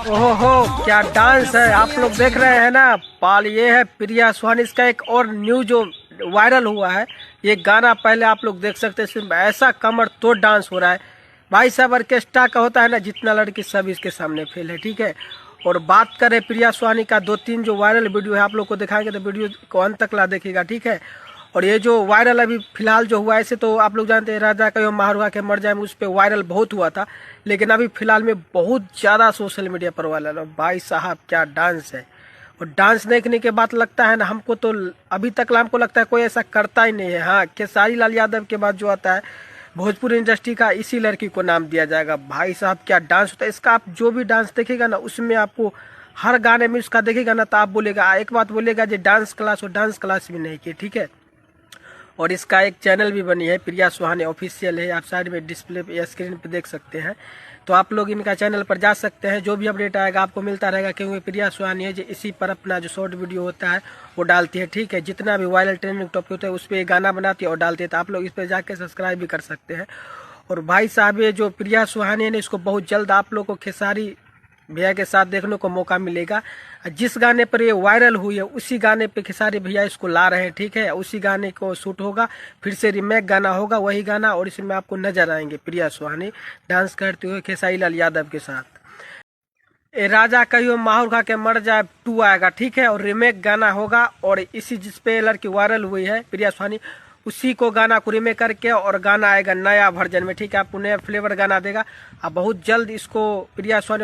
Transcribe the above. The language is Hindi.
ओहो, क्या डांस है। आप लोग देख रहे हैं ना, पाल ये है प्रिया सुहानी। इसका एक और न्यू जो वायरल हुआ है, ये गाना पहले आप लोग देख सकते हैं। इसमें ऐसा कमर तोड़ डांस हो रहा है भाई साहब। ऑर्केस्ट्रा का होता है ना, जितना लड़की सब इसके सामने फेल है, ठीक है। और बात करें प्रिया सुहानी का, 2-3 जो वायरल वीडियो है आप लोग को दिखाएंगे, तो वीडियो को अंत तक ला देखिएगा, ठीक है। और ये जो वायरल अभी फिलहाल जो हुआ है, ऐसे तो आप लोग जानते हैं राजा कहियो महारुआ के मर जाए, उस पर वायरल बहुत हुआ था। लेकिन अभी फिलहाल में बहुत ज़्यादा सोशल मीडिया पर वायरल है। भाई साहब क्या डांस है। और डांस देखने के बाद लगता है ना, हमको तो अभी तक हमको लगता है कोई ऐसा करता ही नहीं है। हाँ, खेसारी लाल यादव के बाद जो आता है भोजपुरी इंडस्ट्री का, इसी लड़की को नाम दिया जाएगा। भाई साहब क्या डांस होता है इसका। आप जो भी डांस देखेगा ना, उसमें आपको हर गाने में उसका देखेगा ना, तो आप बोलेगा, एक बात बोलेगा जो डांस क्लास और डांस क्लास भी नहीं की, ठीक है। और इसका एक चैनल भी बनी है, प्रिया सुहानी ऑफिशियल है। आप साइड में डिस्प्ले या स्क्रीन पे देख सकते हैं, तो आप लोग इनका चैनल पर जा सकते हैं। जो भी अपडेट आएगा आपको मिलता रहेगा, क्योंकि प्रिया सुहानी है जो इसी पर अपना जो शॉर्ट वीडियो होता है वो डालती है, ठीक है। जितना भी वायरल ट्रेंडिंग टॉपिक होता है उस पर गाना बनाती है और डालती है, तो आप लोग इस पर जाकर सब्सक्राइब भी कर सकते हैं। और भाई साहब ये जो प्रिया सुहानी है, इसको बहुत जल्द आप लोग को खेसारी भैया के साथ देखने को मौका मिलेगा। जिस गाने पर ये वायरल हुई है, उसी गाने पे खेसारी भैया इसको ला रहे हैं, ठीक है। उसी गाने को शूट होगा, फिर से रीमेक गाना होगा, वही गाना। और इसमें आपको नजर आएंगे प्रिया सुहानी डांस करते हुए खेसारी लाल यादव के साथ। ए राजा कहियो माहौर खा के मर जाए 2 आएगा, ठीक है। और रीमेक गाना होगा, और इसी जिसपे लड़की वायरल हुई है प्रिया सुहानी, उसी को गाना को रीमेक करके और गाना आएगा नया वर्जन में, ठीक है। आपको नया फ्लेवर गाना देगा। अब बहुत जल्द इसको प्रिया सुहानी